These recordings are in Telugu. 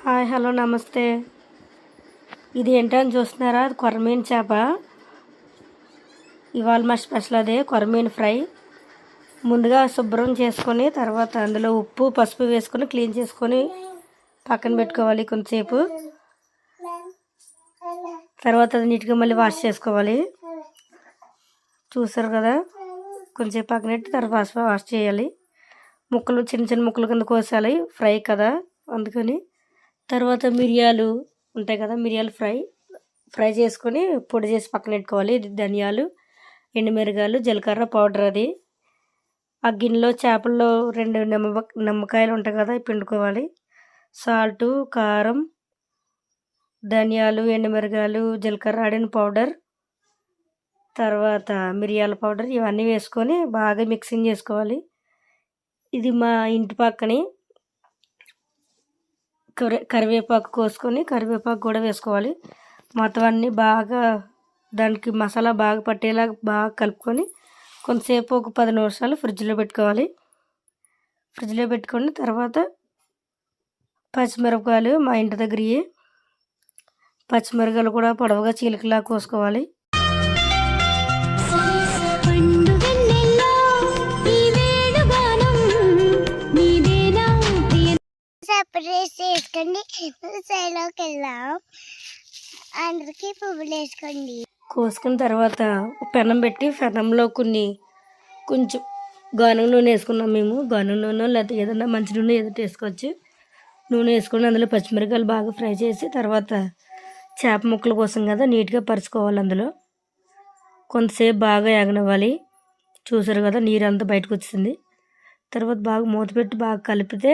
హాయ్ హలో నమస్తే. ఇది ఏంటని చూస్తున్నారా? అది కొరమీను చేప. ఇవాళ మా స్పెషల్ అదే కొరమీను ఫ్రై. ముందుగా శుభ్రం చేసుకొని తర్వాత అందులో ఉప్పు పసుపు వేసుకొని క్లీన్ చేసుకొని పక్కన పెట్టుకోవాలి కొంతసేపు. తర్వాత అది నీట్గా మళ్ళీ వాష్ చేసుకోవాలి. చూసారు కదా, కొంచెం పక్కన పెట్టి తర్వాత వాష్ చేయాలి. ముక్కలు చిన్న చిన్న ముక్కలు కింద కోసాలి, ఫ్రై కదా అందుకని. తర్వాత మిరియాలు ఉంటాయి కదా, మిరియాలు ఫ్రై చేసుకొని పొడి చేసి పక్కన పెట్టుకోవాలి. ఇది ధనియాలు, ఎండుమిరగాయలు, జీలకర్ర పౌడర్. అది ఆ గిన్నెలో చేపల్లో 2 నిమ్మకాయలు ఉంటాయి కదా, పిండుకోవాలి. సాల్టు, కారం, ధనియాలు, ఎండుమిరగాయలు, జీలకర్ర ఆడిన పౌడర్, తర్వాత మిరియాల పౌడర్ ఇవన్నీ వేసుకొని బాగా మిక్సింగ్ చేసుకోవాలి. ఇది మా ఇంటి పక్కనే కరివేపాకు కోసుకొని కరివేపాకు కూడా వేసుకోవాలి. మొత్తం అన్నీ బాగా దానికి మసాలా బాగా పట్టేలాగా బాగా కలుపుకొని కొంతసేపు ఒక 10 నిమిషాలు ఫ్రిడ్జ్లో పెట్టుకోవాలి. ఫ్రిడ్జ్లో పెట్టుకొని తర్వాత పచ్చిమిరపకాయలు మా ఇంటి దగ్గర పచ్చిమిరపకాయలు కూడా పొడవుగా చీలికలా కోసుకోవాలి. అందరికి పువ్వులు వేసుకోండి. కోసుకున్న తర్వాత పెనం పెట్టి పెనంలో కొంచెం గానుగ నూనె వేసుకున్నాం మేము. గానుగ నూనె లేకపోతే ఏదైనా మంచి నూనె ఏదైనా వేసుకోవచ్చు. నూనె వేసుకొని అందులో పచ్చిమిరపకాయలు బాగా ఫ్రై చేసి తర్వాత చేప ముక్కల కోసం కదా నీట్గా పరుచుకోవాలి. అందులో కొంతసేపు బాగా ఎగనివ్వాలి. చూసారు కదా, నీరు అంతా బయటకు వచ్చింది. తర్వాత బాగా మూత పెట్టి బాగా కలిపితే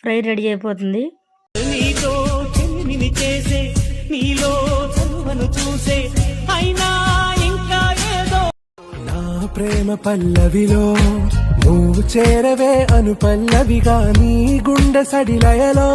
ఫ్రై రెడీ అయిపోతుంది. నా ప్రేమ పల్లవిలో నువ్వు చేరవే అను పల్లవిగా నీ గుండె సడిలయలో